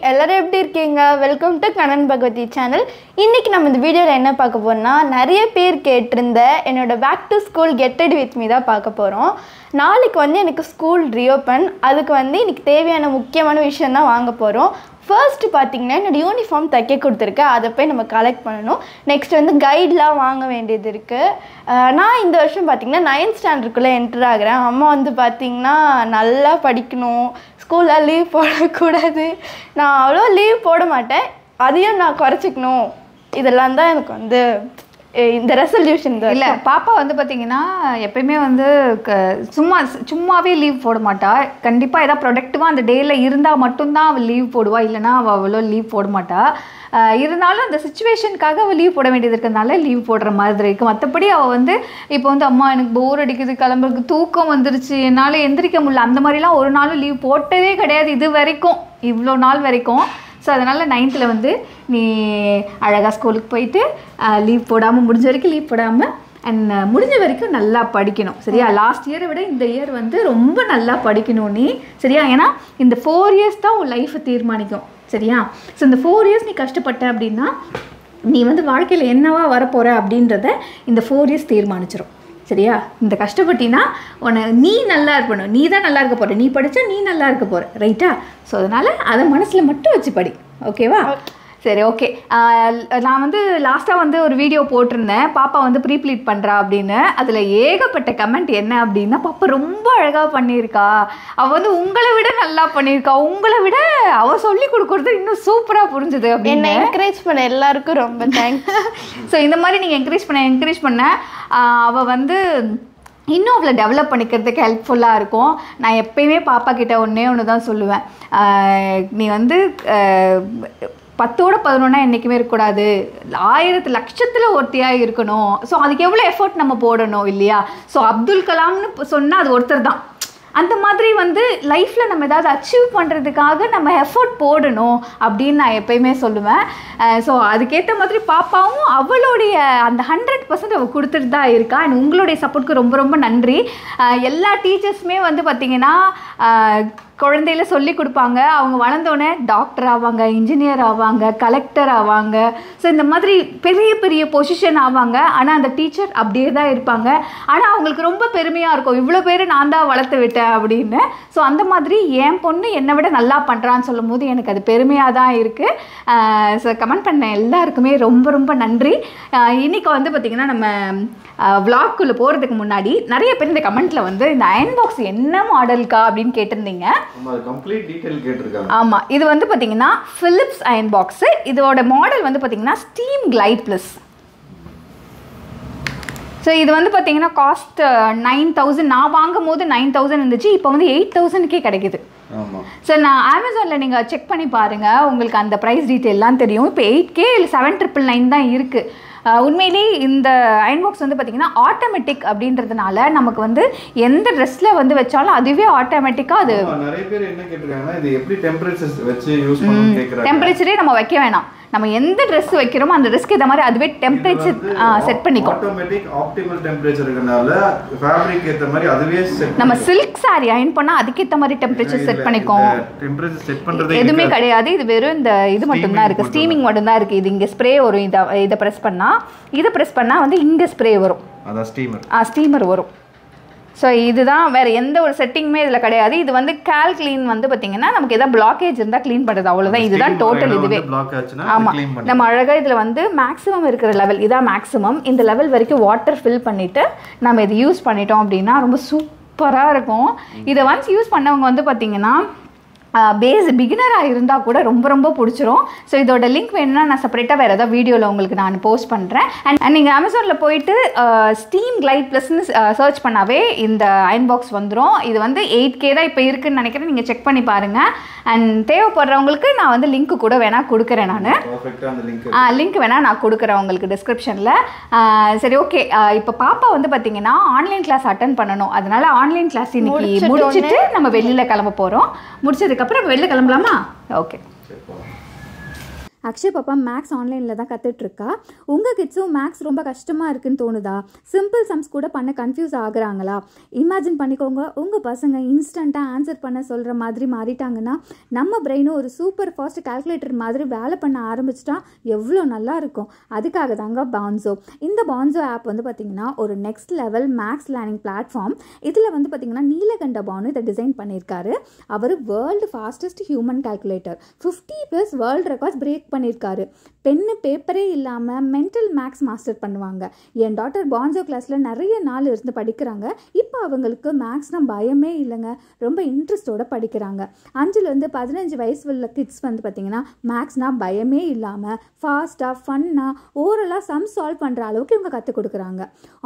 எல்லாரும் எப்படி இருக்கீங்க? Welcome to Kannan Bhagavathi channel. இன்றைக்கி நம்ம இந்த வீடியோவில் என்ன பார்க்க போகிறோம்னா, நிறைய பேர் கேட்டிருந்த என்னோடய back to school get ready with me தான் பார்க்க போகிறோம். நாளைக்கு எனக்கு ஸ்கூல் ரீஓப்பன். அதுக்கு இன்றைக்கி தேவையான முக்கியமான விஷயம் தான் வாங்க போகிறோம். ஃபர்ஸ்ட்டு பார்த்திங்கன்னா என்னோடய யூனிஃபார்ம் தைக்க கொடுத்துருக்கேன், அதை போய் நம்ம கலெக்ட் பண்ணணும். நெக்ஸ்ட் கைட்லாம் வாங்க வேண்டியது இருக்குது. நான் இந்த வருஷம் பார்த்திங்கன்னா 9th ஸ்டாண்டர்டுக்குள்ளே என்டர் ஆகிறேன். அம்மா பார்த்திங்கன்னா நல்லா படிக்கணும், ஸ்கூலில் லீவ் போடக்கூடாது, நான் அவ்வளோ லீவ் போட மாட்டேன், அதையும் நான் குறைச்சிக்கணும், இதெல்லாம் தான் எனக்கு இந்த ரெசல்யூஷன் தான். இல்லை, பாப்பா பார்த்திங்கன்னா எப்பயுமே சும்மாவே லீவ் போட மாட்டா. கண்டிப்பாக ஏதாவது ப்ரொடக்டிவாக அந்த டேயில் இருந்தால் மட்டும்தான் அவள் லீவ் போடுவா, இல்லைனா அவள் அவ்வளோ லீவ் போட மாட்டா. இருந்தாலும் அந்த சுச்சுவேஷனுக்காக அவள் லீவ் போட வேண்டியது இருக்கிறதுனால லீவ் போடுற மாதிரி இருக்குது. மற்றபடி அவள் இப்போ அம்மா எனக்கு போர் அடிக்குது, கிளம்புறதுக்கு தூக்கம் வந்துருச்சு, என்னால் எந்திரிக்க முடியல, அந்த மாதிரிலாம் ஒரு நாளும் லீவ் போட்டதே கிடையாது இது வரைக்கும், இவ்வளோ நாள் வரைக்கும். ஸோ அதனால் 9th நீ அழகாக ஸ்கூலுக்கு போயிட்டு லீவ் போடாமல், முடிஞ்ச வரைக்கும் லீவ் போடாமல் அண்ட் முடிஞ்ச வரைக்கும் நல்லா படிக்கணும், சரியா? லாஸ்ட் இயரை விட இந்த இயர் ரொம்ப நல்லா படிக்கணும் நீ, சரியா? ஏன்னா இந்த 4 years தான் உன் லைஃப்பை தீர்மானிக்கும், சரியா? ஸோ இந்த 4 years நீ கஷ்டப்பட்ட அப்படின்னா நீ வாழ்க்கையில் என்னவா வரப்போகிற அப்படின்றத இந்த 4 years தீர்மானிச்சிடும், சரியா? இந்த கஷ்டப்பட்டினா நீ நல்லா இருக்கணும், நீ தான் நல்லா இருக்க போகிற, நீ படித்தா நீ நல்லா இருக்க போகிற, ரைட்டா? ஸோ அதனால் அதை மனசில் மட்டும் வச்சு படி, ஓகேவா? சரி, ஓகே. நான் லாஸ்ட்டாக ஒரு வீடியோ போட்டிருந்தேன், பாப்பா ப்ரீப்ளீட் பண்ணுறா அப்படின்னு. அதில் ஏகப்பட்ட கமெண்ட் என்ன அப்படின்னா, பாப்பா ரொம்ப அழகாக பண்ணியிருக்கா, அவள் உங்களை விட நல்லா பண்ணியிருக்கா, உங்களை விட அவள் சொல்லி கொடுக்குறது இன்னும் சூப்பராக புரிஞ்சுது அப்படின்னு என்கரேஜ் பண்ண எல்லாருக்கும் ரொம்ப தேங்க்ஸ். ஸோ இந்த மாதிரி நீங்கள் என்கரேஜ் பண்ண அவள் இன்னும் அவளை டெவலப் பண்ணிக்கிறதுக்கு ஹெல்ப்ஃபுல்லாக இருக்கும். நான் எப்பயுமே பாப்பா கிட்ட ஒன்று தான் சொல்லுவேன், நீ 10ஓட 11 என்றைக்குமே இருக்கக்கூடாது, 1000 லட்சத்தில் ஒருத்தியாக இருக்கணும். ஸோ அதுக்கு எவ்வளோ எஃபர்ட் நம்ம போடணும் இல்லையா? ஸோ அப்துல் கலாம்னு சொன்னால் அது ஒருத்தர் தான். அந்த மாதிரி லைஃப்பில் நம்ம ஏதாவது அச்சீவ் பண்ணுறதுக்காக நம்ம எஃபர்ட் போடணும் அப்படின்னு நான் எப்பயுமே சொல்லுவேன். ஸோ அதுக்கேற்ற மாதிரி பாப்பாவும் அவளுடைய அந்த 100% அவள் கொடுத்துட்டு தான் இருக்கா. அண்ட் உங்களுடைய சப்போர்ட்டுக்கு ரொம்ப ரொம்ப நன்றி. எல்லா டீச்சர்ஸுமே பார்த்திங்கன்னா குழந்தையில சொல்லி கொடுப்பாங்க, அவங்க வளர்ந்தோடனே டாக்டர் ஆவாங்க, இன்ஜினியர் ஆவாங்க, கலெக்டர் ஆவாங்க, ஸோ இந்த மாதிரி பெரிய பெரிய பொசிஷன் ஆவாங்க. ஆனால் அந்த டீச்சர் அப்படியே தான் இருப்பாங்க. ஆனால் அவங்களுக்கு ரொம்ப பெருமையாக இருக்கும், இவ்வளோ பேர் நான் தான் வளர்த்து விட்டேன் அப்படின்னு. ஸோ அந்த மாதிரி என் பொண்ணு என்னை விட நல்லா பண்ணுறான்னு சொல்லும் போது எனக்கு அது பெருமையாக தான் இருக்குது. ஸோ கமெண்ட் பண்ண எல்லாருக்குமே ரொம்ப ரொம்ப நன்றி. இன்றைக்கி பார்த்திங்கன்னா நம்ம விளாக்குள்ளே போகிறதுக்கு முன்னாடி நிறைய பேர் இந்த கமெண்ட்டில் இந்த அயன் பாக்ஸ் என்ன மாடலுக்கா அப்படின்னு கேட்டிருந்தீங்க. ஆமாம், இது பார்த்தீங்கன்னா பிலிப்ஸ் அயன் பாக்ஸு. இதோட மாடல் பார்த்தீங்கன்னா ஸ்டீம் கிளைட் ப்ளஸ். ஸோ இது பார்த்தீங்கன்னா காஸ்ட் 9000. நான் வாங்கும் போது 9000 இருந்துச்சு, இப்போ 8000க்கே கிடைக்குது. ஸோ நான் அமேசானில் நீங்கள் செக் பண்ணி பாருங்கள், உங்களுக்கு அந்த ப்ரைஸ் டீட்டெயிலாம் தெரியும். இப்போ 8K இல்லை 7999 தான் இருக்குது. உண்மையிலே இந்த அயன் பாக்ஸ் பார்த்திங்கன்னா ஆட்டோமேட்டிக் அப்படின்றதுனால நமக்கு எந்த ட்ரெஸ்ஸில் வச்சாலும் அதுவே ஆட்டோமேட்டிக்காக அது நிறைய பேர் என்ன கேட்டிருக்காங்கன்னா, இது எப்படி டெம்பரேச்சர் வச்சு யூஸ் பண்ணணும்னு கேக்குறாங்க. டெம்பரேச்சரே நம்ம வைக்க வேணாம், நம்ம எந்த ட்ரெஸ் வைக்கிறோமோ அந்த ட்ரெஸ்க்கு ஏற்ற மாதிரி அதுவே டெம்பரேச்சர் செட் பண்ணிக்கும். ஆட்டோமேட்டிக் ஆப்டிமல் டெம்பரேச்சர் இருக்கனால ஃபேப்ரிக் ஏத்த மாதிரி அதுவே செட். நம்ம சில்க் சாரி அயன் பண்ணா அதுக்கு ஏற்ற மாதிரி டெம்பரேச்சர் செட் பண்ணிக்கும். டெம்பரேச்சர் செட் பண்றது எதுவுமே கிடையாது, இது வெறும் இந்த இது மட்டும் தான் இருக்கு, ஸ்டீமிங் மட்டும் தான் இருக்கு. இது இங்க ஸ்ப்ரே வரும், இதை பிரஸ் பண்ணா, இதை பிரஸ் பண்ணா இங்க ஸ்ப்ரே வரும், அதான் ஸ்டீமர். ஸ்டீமர் வரும். ஸோ இதுதான், வேறு எந்த ஒரு செட்டிங்குமே இதில் கிடையாது. இது கால் க்ளீன் பார்த்தீங்கன்னா நமக்கு எதாவது பிளாக்கேஜ் இருந்தால் க்ளீன் பண்ணுறது, அவ்வளோதான். இதுதான் டோட்டல் இதுவே. ஆமாம், நம்ம அழகாக இதில் மேக்ஸிமம் இருக்கிற லெவல் இதான் மேக்ஸிமம். இந்த லெவல் வரைக்கும் வாட்டர் ஃபில் பண்ணிவிட்டு நம்ம இதை யூஸ் பண்ணிட்டோம் அப்படின்னா ரொம்ப சூப்பராக இருக்கும். இதை ஒன்ஸ் யூஸ் பண்ணவங்க பார்த்தீங்கன்னா பிகினராக இருந்தால் கூட ரொம்ப ரொம்ப பிடிச்சிரும். ஸோ இதோட லிங்க் வேணும்னா நான் செப்பரேட்டாக வேறு ஏதாவது வீடியோவில் உங்களுக்கு நான் போஸ்ட் பண்ணுறேன். அண்ட் நீங்கள் அமேசானில் போயிட்டு ஸ்டீம் கிளைட் ப்ளஸ்ன்னு சர்ச் பண்ணாவே இந்த அயன் பாக்ஸ் வந்துடும். இது 8K தான் இப்போ இருக்குதுன்னு நினைக்கிறேன், நீங்கள் செக் பண்ணி பாருங்கள். அண்ட் தேவைப்படுறவங்களுக்கு நான் லிங்க்கு கூட வேணால் கொடுக்குறேன், நான் லிங்க் வேணால் நான் கொடுக்குறேன் உங்களுக்கு டிஸ்கிரிப்ஷனில். சரி, ஓகே. இப்போ பாப்பா பார்த்தீங்கன்னா ஆன்லைன் கிளாஸ் அட்டன் பண்ணணும், அதனால் ஆன்லைன் கிளாஸ் இன்னைக்கு முடிச்சுட்டு நம்ம வெளியில் கிளம்ப போகிறோம். முடிச்சதுக்கப்புறம் வெளில கிளம்பலாமா? ஓகே. அக்ஷய் பாப்பா மேக்ஸ் ஆன்லைனில் தான் கற்றுட்ருக்கா. உங்கள் கிட்ஸும் மேக்ஸ் ரொம்ப கஷ்டமாக இருக்குன்னு தோணுதா? சிம்பிள் சம்ஸ் கூட பண்ண கன்ஃபியூஸ் ஆகுறாங்களா? இமேஜின் பண்ணிக்கோங்க, உங்கள் பசங்க இன்ஸ்டண்ட்டாக ஆன்சர் பண்ண சொல்கிற மாதிரி மாறிட்டாங்கன்னா நம்ம பிரெயினும் ஒரு சூப்பர் ஃபாஸ்ட் கால்குலேட்டர் மாதிரி வேலை பண்ண ஆரம்பிச்சிட்டா எவ்வளோ நல்லா இருக்கும். அதுக்காக தாங்க பான்சோ. இந்த பான்சோ ஆப் வந்து பார்த்திங்கன்னா ஒரு next level maths learning platform. இதில் வந்து பார்த்திங்கன்னா நீலகண்ட பானு இதை டிசைன் பண்ணியிருக்காரு. அவர் world fastest human calculator, 50+ world records break பண்ணியிருக்காரு. பென்னு பேப்பரே இல்லாமல் மென்டல் மேக்ஸ் மாஸ்டர் பண்ணுவாங்க. என் டாட்டர் பான்சோ கிளாஸில் நிறைய நாள் இருந்து படிக்கிறாங்க. இப்போ அவங்களுக்கு மேக்ஸ்னால் பயமே இல்லைங்க, ரொம்ப இன்ட்ரெஸ்டோடு படிக்கிறாங்க. 5லேருந்து 15 வயசு உள்ள கிட்ஸ் வந்து பார்த்திங்கன்னா மேக்ஸ்னால் பயமே இல்லாமல் ஃபாஸ்ட்டாக ஃபன்னாக ஓரலாக சம் சால்வ் பண்ணுற அளவுக்கு இவங்க கற்றுக் கொடுக்குறாங்க.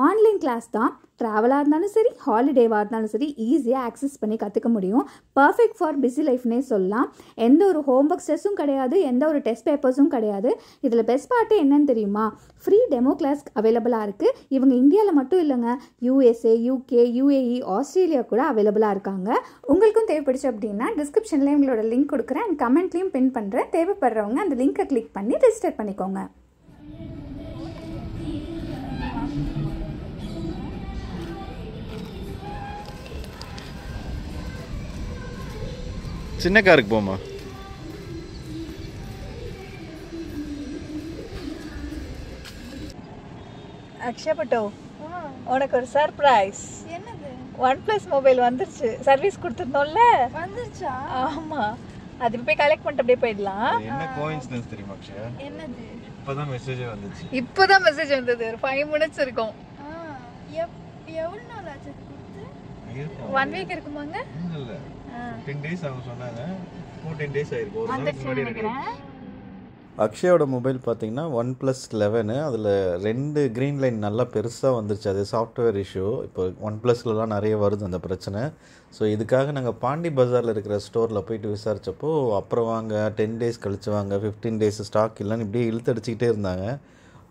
ஆன்லைன் கிளாஸ் தான். ட்ராவலாக இருந்தாலும் சரி, ஹாலிடேவாக இருந்தாலும் சரி, ஈஸியாக ஆக்சஸ் பண்ணி கற்றுக்க முடியும். பர்ஃபெக்ட் ஃபார் பிஸி லைஃப்னே சொல்லலாம். எந்த ஒரு ஹோம்ஒர்க் ஸ்ட்ரெஸ்ஸும் கிடையாது, எந்த ஒரு டெஸ்ட் பேப்பர்ஸும் கிடையாது. இதில் பெஸ்ட் பார்ட்டு என்னன்னு தெரியுமா? ஃப்ரீ டெமோ கிளாஸ் அவைலபிளாக இருக்குது. இவங்க இந்தியாவில் மட்டும் இல்லைங்க, USA, UK, UAE, ஆஸ்திரேலியா கூட அவைலபிளாக இருக்காங்க. உங்களுக்கும் தேவைப்படுச்சு அப்படின்னா டிஸ்கிரிப்ஷனில் எங்களோட லிங்க் கொடுக்குறேன் அண்ட் கமெண்ட்லேயும் பின் பண்ணுறேன். தேவைப்படுறவங்க அந்த லிங்கை கிளிக் பண்ணி ரெஜிஸ்டர் பண்ணிக்கோங்க. சின்ன காருக்கு போமா. அக்ஷயா பட்டோ, உனக்கு ஒரு சர்ப்ரைஸ். என்னது? OnePlus மொபைல் வந்துருச்சு. சர்வீஸ் கொடுத்துருந்தோம்ல, வந்துருச்சா? ஆமா, அது போய் கலெக்ட் பண்ணிட்டு அப்படியே போயிடலாம். என்ன கோஇன்சிடென்ஸ் தெரியுமா அக்ஷயா? என்னது? இப்பதான் மெசேஜே வந்துச்சு. இப்போதான் மெசேஜ் வந்தது, ஒரு 5 minutes இருக்கும். எவ்வளோ நாள் ஆச்சு கொடுத்து? 1 week இருக்குமாங்க? இல்ல 10 days அவங்க சொன்னாங்க. 14 days ஆயிருக்கு. ஒரு நாளைக்கு முன்னாடி நினைக்கிறேன். அக்ஷயோட மொபைல் பார்த்தீங்கன்னா OnePlus 11. அதில் 2 க்ரீன் லைன் நல்லா பெருசாக வந்துருச்சு. அது சாஃப்ட்வேர் இஷ்யூ. இப்போ OnePlusலலாம் நிறைய வருது அந்த பிரச்சனை. ஸோ இதுக்காக நாங்கள் பாண்டி பஜாரில் இருக்கிற ஸ்டோரில் போயிட்டு விசாரித்தப்போ அப்புறம் வாங்க 10 days கழிச்சு வாங்க, 15 days ஸ்டாக் இல்லைன்னு இப்படியே இழுத்தடிச்சிக்கிட்டே இருந்தாங்க.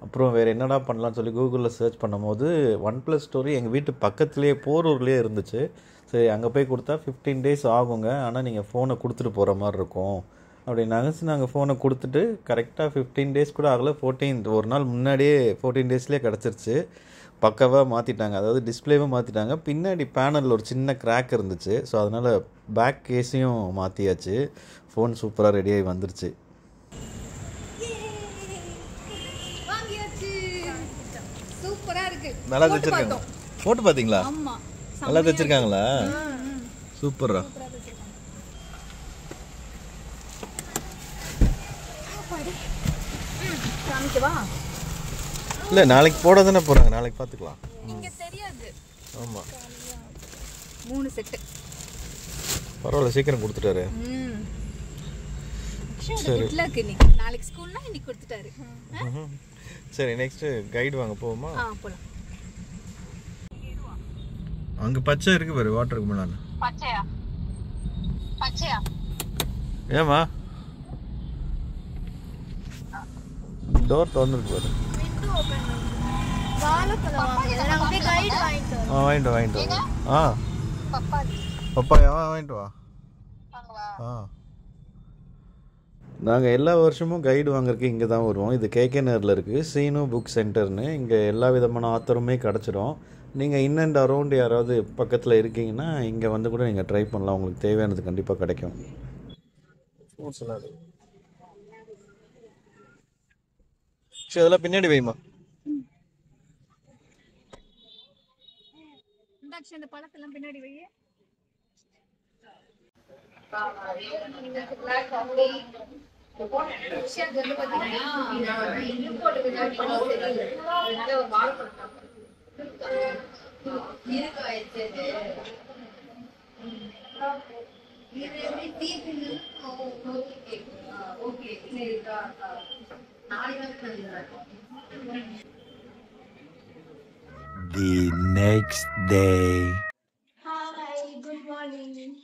அப்புறம் வேறு என்னடா பண்ணலான்னு சொல்லி கூகுளில் சர்ச் பண்ணும்போது OnePlus ஸ்டோரி எங்கள் வீட்டு பக்கத்துலேயே போரூர்லேயே இருந்துச்சு. சரி, அங்கே போய் கொடுத்தா 15 days ஆகுங்க, ஆனால் நீங்கள் ஃபோனை கொடுத்துட்டு போகிற மாதிரி இருக்கும் அப்படின்னாங்க. சரி, நாங்கள் ஃபோனை கொடுத்துட்டு கரெக்டாக 15 days கூட ஆகலை, 14 ஒரு நாள் முன்னாடியே 14 daysலேயே கிடச்சிருச்சு. பக்காவாக மாற்றிட்டாங்க, அதாவது டிஸ்பிளேவும் மாற்றிட்டாங்க. பின்னாடி பேனலில் ஒரு சின்ன கிராக் இருந்துச்சு. ஸோ அதனால் பேக் கேஸையும் மாற்றியாச்சு. ஃபோன் சூப்பராக ரெடியாகி வந்துருச்சு. சூப்பரா இருக்கு. நல்லா தைச்சிருக்காங்க. போட்டு பார்த்தீங்களா? நல்லா தைச்சிருக்காங்களா? சூப்பரா. இல்லை, நாளைக்கு போட தானே போகிறாங்க, நாளைக்கு பார்த்துக்கலாம். இங்க தெரியாது. ஆமாம், 3 செட்டு. பரவாயில்ல, சீக்கிரம் கொடுத்துட்டாரு. சரி, நாளைக்கு ஸ்கூல்னா இன்னைக்கு கொடுத்துட்டாரு. சரி, நெக்ஸ்ட் கைடு வாங்க போவோமா? போலாம். அங்க பச்சை இருக்கு பாரு, வாட்டருக்கு முன்னால. பச்சையா? பச்சையா? ஏமா டோர் திறந்துருக்கு பாரு. விண்டோ ஓபன் பண்ணு. வாழைப்பழம் வாங்க. நாங்க போய் கைடு வாங்கிட்டு வரோம். வாங்கிட்டு வா. பப்பாளி. பப்பாயா வாங்கிட்டு வா. நாங்கள் எல்லா வருஷமும் கைடு வாங்குறதுக்கு இங்கே தான் வருவோம். இது கேகே நகரில் இருக்குது, சீனு புக் சென்டர்னு. இங்கே எல்லா விதமான ஆத்தருமே கிடச்சிடும். நீங்கள் இன் அண்ட் அரௌண்ட் யாராவது பக்கத்தில் இருக்கீங்கன்னா இங்கே வந்து கூட நீங்கள் ட்ரை பண்ணலாம். உங்களுக்கு தேவையானது கண்டிப்பாக கிடைக்கும். ஃப்ரூட்ஸ் எல்லாம் இருக்குது. சரி, அதெல்லாம் பின்னாடி வைமா. இந்த பழத்தெல்லாம் பின்னாடி வை. The next day. Hi, good morning.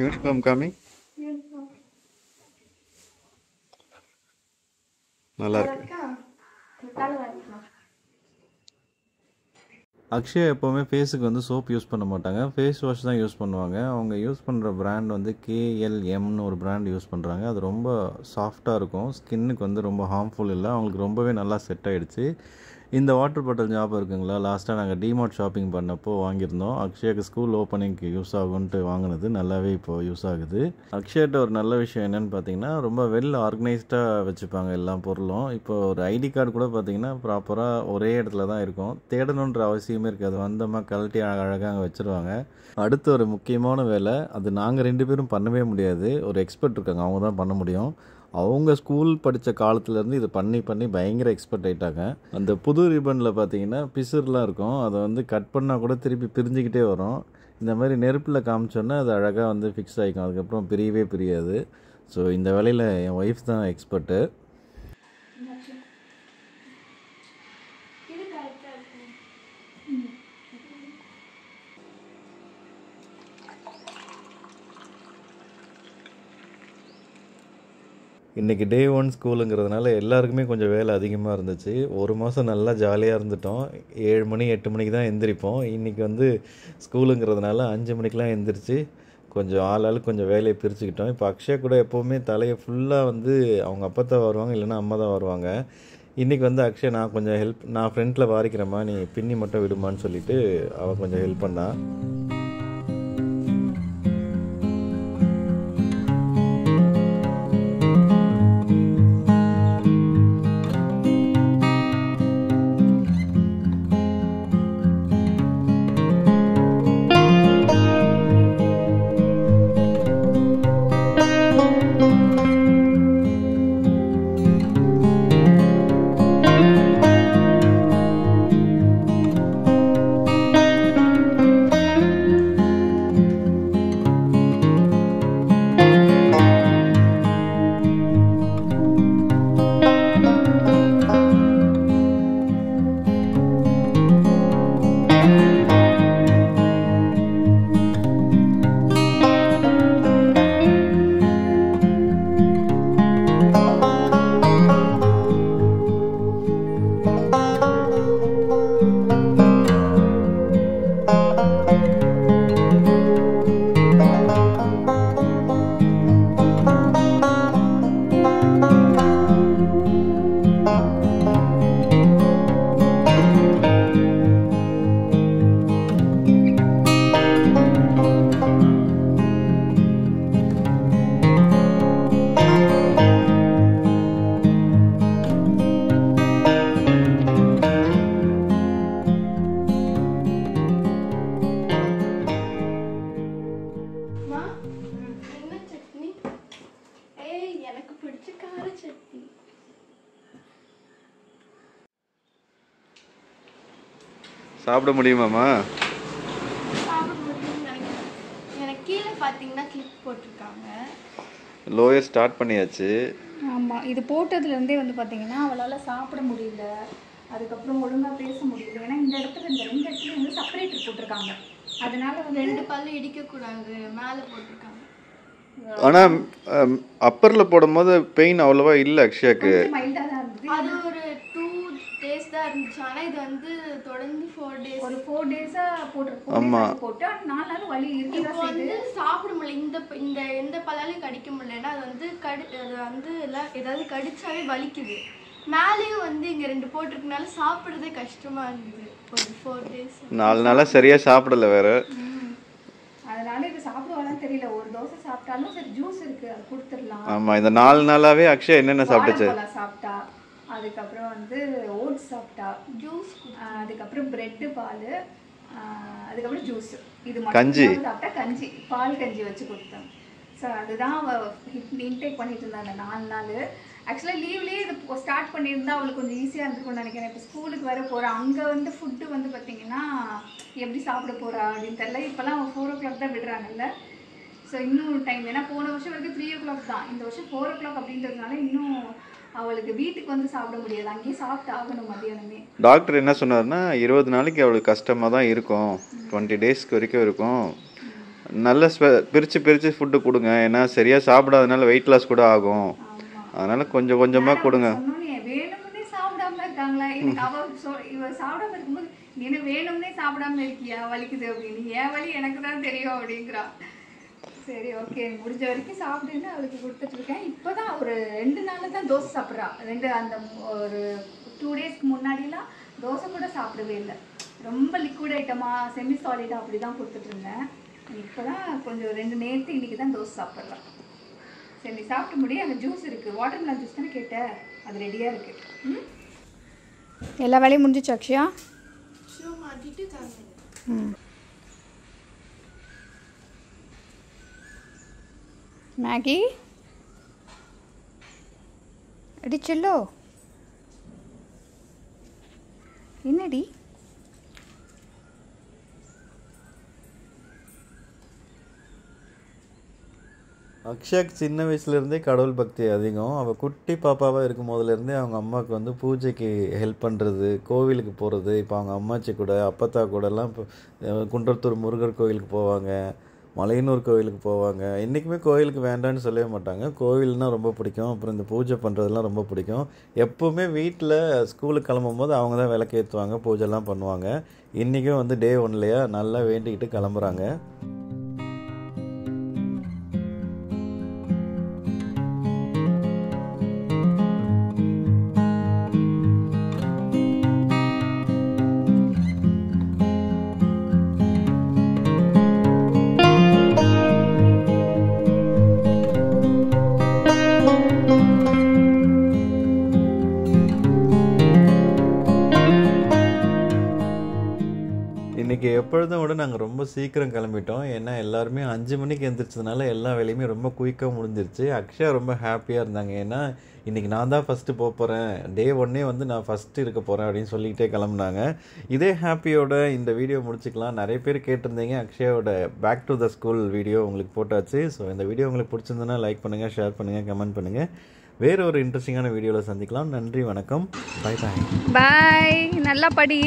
Uniform காமி. நல்லா இருக்கு. அக்ஷயா எப்போவுமே ஃபேஸுக்கு வந்து சோப் யூஸ் பண்ண மாட்டாங்க, ஃபேஸ் வாஷ் தான் யூஸ் பண்ணுவாங்க. அவங்க யூஸ் பண்ணுற பிராண்ட் வந்து KLMன்னு ஒரு பிராண்ட் யூஸ் பண்ணுறாங்க. அது ரொம்ப சாஃப்டாக இருக்கும், ஸ்கின்னுக்கு வந்து ரொம்ப ஹார்ம்ஃபுல் இல்லை, அவங்களுக்கு ரொம்பவே நல்லா செட் ஆகிடுச்சு. இந்த வாட்டர் பாட்டில் ஞாபகம் இருக்குங்களா? லாஸ்ட்டாக நாங்கள் டிமார்ட் ஷாப்பிங் பண்ணப்போ வாங்கியிருந்தோம். அக்ஷயாவுக்கு ஸ்கூல் ஓப்பனிங்க்கு யூஸ் ஆகும்ன்ட்டு வாங்கினது நல்லாவே இப்போது யூஸ் ஆகுது. அக்ஷயாட்ட ஒரு நல்ல விஷயம் என்னென்னு பார்த்தீங்கன்னா, ரொம்ப வெல் ஆர்கனைஸ்டாக வச்சுப்பாங்க எல்லா பொருளும். இப்போ ஒரு ஐடி கார்டு கூட பார்த்தீங்கன்னா ப்ராப்பராக ஒரே இடத்துல தான் இருக்கும், தேடணுன்ற அவசியமே இருக்காது. வந்தோமா கழட்டி அழகாக அங்கே வச்சுருவாங்க. அடுத்து ஒரு முக்கியமான வேலை, அது நாங்கள் 2 பேரும் பண்ணவே முடியாது, ஒரு எக்ஸ்பர்ட் இருக்காங்க, அவங்க தான் பண்ண முடியும். அவங்க ஸ்கூல் படித்த காலத்துலேருந்து இதை பண்ணி பயங்கர எக்ஸ்பர்ட் ஆகிட்டாங்க. அந்த புது ரிப்பனில் பார்த்தீங்கன்னா பிசுறுலாம் இருக்கும், அதை வந்து கட் பண்ணால் கூட திருப்பி பிரிஞ்சுக்கிட்டே வரும். இந்த மாதிரி நெருப்பில் காமிச்சோன்னா அது அழகாக வந்து ஃபிக்ஸ் ஆகிக்கும், அதுக்கப்புறம் பிரியாது. ஸோ இந்த வேலையில் என் ஒய்ஃப் தான் எக்ஸ்பர்ட்டு. இன்றைக்கி டே 1 ஸ்கூலுங்கிறதுனால எல்லாருக்குமே கொஞ்சம் வேலை அதிகமாக இருந்துச்சு. ஒரு மாதம் நல்லா ஜாலியாக இருந்துட்டோம். 7 மணி 8 மணிக்கு தான் எந்திரிப்போம். இன்றைக்கி வந்து ஸ்கூலுங்கிறதுனால 5 மணிக்கெலாம் எந்திரிச்சு கொஞ்சம் ஆளாளுக்கு கொஞ்சம் வேலையை பிரிச்சுக்கிட்டோம். இப்போ அக்ஷயா கூட எப்போவுமே தலையை ஃபுல்லாக வந்து அவங்க அப்பா தான் வருவாங்க, இல்லைன்னா அம்மா தான் வருவாங்க. இன்றைக்கி வந்து அக்ஷயா நான் ஃப்ரண்ட்டில் வாரிக்கிறேம்மா, நீ பின்னி மட்டும் விடுமான்னு சொல்லிவிட்டு அவள் கொஞ்சம் ஹெல்ப் பண்ணா. சாப்பிட முடியுமாம்மா? எனக்கு கீழே பார்த்தீங்கன்னா கிளிப் போட்டிருக்காங்க. லோயர் ஸ்டார்ட் பண்ணியாச்சு. ஆமாம், இது போட்டதுலேருந்தே வந்து பார்த்தீங்கன்னா அவளால் சாப்பிட முடியல, அதுக்கப்புறம் ஒழுங்காக பேச முடியல. ஏன்னா இந்த 2 இடத்துல வந்து செப்பரேட்டர் போட்டிருக்காங்க, அதனால வந்து 2 பல்லு இடிக்கக்கூடாது, மேலே போட்டிருக்காங்க. ஆனால் அப்பரில் போடும்போது பெயின் அவ்வளோவா இல்லை அக்ஷயாக்கு, மைல்டாக தான் இருந்தது. அது ஒரு 2 days தான் இருந்துச்சு. ஆனால் இது வந்து தொடர்ந்து 4 days, ஒரு 4 days-ஆக போட்டு போட்டு 4 நாள் வலி இருக்கு. இப்போ வந்து சாப்பிட முடியல, இந்த எந்த பல்லாலையும் கடிக்க முடியலன்னா அது வந்து அது வந்து எல்லாம் ஏதாவது கடிச்சாவே வலிக்குது. மேலேயும் வந்து இங்கே 2 போட்டிருக்கனால சாப்பிட்றதே கஷ்டமாக இருந்தது ஒரு 4 days. 4 நாளாக சரியாக சாப்பிடல வேற, அதனால இது சாப்பிடுவாலாம் தெரியல. ஒரு தோசை சாப்பிட்டாலும் சரி, ஜூஸ் இருக்கு அது கொடுத்துடலாம். ஆமாம், இந்த 4 நாளாவே அக்ஷயா என்னென்ன சாப்பிட்டுச்சு? சாப்பிட்டா, அதுக்கப்புறம் வந்து ஓட்ஸ் சாப்பிட்டா, ஜூஸ், அதுக்கப்புறம் பிரெட்டு, பால், அதுக்கப்புறம் ஜூஸ், இது மட்டும் சாப்பிட்டா. கஞ்சி, பால் கஞ்சி வச்சு கொடுத்தேன். ஸோ அதுதான் இன்டேக் பண்ணிட்டு இருந்தாங்க 4 நாள். ஆக்சுவலாக லீவ்லேயே இது ஸ்டார்ட் பண்ணியிருந்தா அவளுக்கு கொஞ்சம் ஈஸியாக இருந்திருக்கும்னு நினைக்கிறேன். இப்போ ஸ்கூலுக்கு வர போகிறா, அங்கே வந்து ஃபுட்டு வந்து பார்த்திங்கன்னா எப்படி சாப்பிட போகிறா அப்படின்னு தெரியல. இப்போல்லாம் 4 o'clock தான் விடுறாங்கல்ல. ஸோ இன்னும் டைம், ஏன்னா போன வருஷம் வரைக்கும் 3 o'clock தான், இந்த வருஷம் 4 o'clock அப்படின்றதுனால இன்னும் அவளுக்கு வீட்டுக்கு வந்து சாப்பிட முடியாது, அங்கேயே சாப்பிட்டு ஆகணும் மதியானமே. டாக்டர் என்ன சொன்னார்னா 20 நாளைக்கு அவளுக்கு கஷ்டமாக தான் இருக்கும், 20 days வரைக்கும் இருக்கும். நல்ல பிரித்து ஃபுட்டு கொடுங்க. ஏன்னா சரியாக சாப்பிடாதனால வெயிட் லாஸ் கூட ஆகும். அதனால் கொஞ்சம் கொஞ்சமாக கொடுங்க. வேணும்னே சாப்பிடாம இருக்காங்களா? இவ சாப்பிடாம இருக்கும்போது நீ வேணும்னே சாப்பிடாம இருக்கியா, வலிக்குது அப்படின்னு. என் வலி எனக்கு தான் தெரியும் அப்படிங்கிறா. சரி ஓகே, முடிஞ்ச வரைக்கும் சாப்பிடுன்னு அவளுக்கு கொடுத்துட்ருக்கேன். இப்போ தான் ஒரு 2 நாள் தான் தோசை சாப்பிட்றா. அந்த ஒரு 2 டேஸ்க்கு முன்னாடிலாம் தோசை கூட சாப்பிடவே இல்லை. ரொம்ப லிக்விட் ஐட்டமாக செமி சாலிடாக அப்படி தான் கொடுத்துட்ருந்தேன். இப்போ தான் கொஞ்சம் 2 நேரத்து இன்றைக்கி தான் தோசை சாப்பிட்றா. சரி நீ சாப்பிட்டு முடியும். அந்த ஜூஸ் இருக்குது, வாட்டர்மெலன் ஜூஸ் தானே கேட்டேன், அது ரெடியாக இருக்குது. எல்லா வேலையும் முடிஞ்சிச்சு அக்ஷயா? மேகி அடி செல்லோ, என்னடி அக்ஷயாக்கு சின்ன வயசுலேருந்தே கடவுள் பக்தி அதிகம். அவள் குட்டி பாப்பாவாக இருக்கும் போதுலேருந்தே அவங்க அம்மாவுக்கு வந்து பூஜைக்கு ஹெல்ப் பண்ணுறது, கோவிலுக்கு போகிறது. இப்போ அவங்க அம்மாச்சி கூட அப்பத்தா கூடலாம் இப்போ குன்றத்தூர் முருகர் கோவிலுக்கு போவாங்க, மலையனூர் கோவிலுக்கு போவாங்க. என்றைக்குமே கோவிலுக்கு வேண்டான்னு சொல்லவே மாட்டாங்க. கோவில்னால் ரொம்ப பிடிக்கும். அப்புறம் இந்த பூஜை பண்ணுறதுலாம் ரொம்ப பிடிக்கும். எப்போவுமே வீட்டில் ஸ்கூலுக்கு கிளம்பும் போது அவங்க தான் விளக்கேற்றுவாங்க, பூஜைலாம் பண்ணுவாங்க. இன்றைக்கும் வந்து டே 1லையா நல்லா வேண்டிக்கிட்டு கிளம்புறாங்க. இன்றைக்கி எப்பொழுதும் விட நாங்கள் ரொம்ப சீக்கிரம் கிளம்பிட்டோம். ஏன்னா எல்லாருமே 5 மணிக்கு எழுந்திரிச்சதுனால எல்லா வேலையுமே ரொம்ப குயிக்காக முடிஞ்சிருச்சு. அக்ஷயா ரொம்ப ஹாப்பியாக இருந்தாங்க. ஏன்னா இன்றைக்கி நான் தான் ஃபஸ்ட்டு போகிறேன், டே 1 வந்து நான் ஃபஸ்ட்டு இருக்க போகிறேன் அப்படின்னு சொல்லிக்கிட்டே கிளம்புனாங்க. இதே ஹாப்பியோட இந்த வீடியோ முடிச்சுக்கலாம். நிறைய பேர் கேட்டிருந்தீங்க அக்ஷயாவோட back to the school video உங்களுக்கு போட்டாச்சு. ஸோ இந்த வீடியோ உங்களுக்கு பிடிச்சிருந்ததுன்னா லைக் பண்ணுங்கள், ஷேர் பண்ணுங்கள், கமெண்ட் பண்ணுங்கள். வேறு ஒரு இன்ட்ரெஸ்டிங்கான வீடியோவில் சந்திக்கலாம். நன்றி, வணக்கம், பாய் பாய். பாய். நல்லா படி,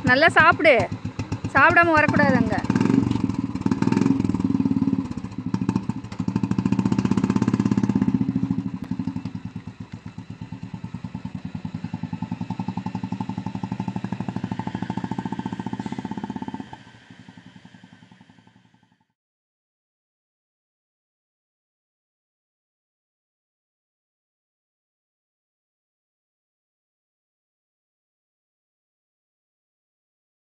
நல்லா சாப்பிடு, சாப்பிடாம வரக்கூடாது அங்கே.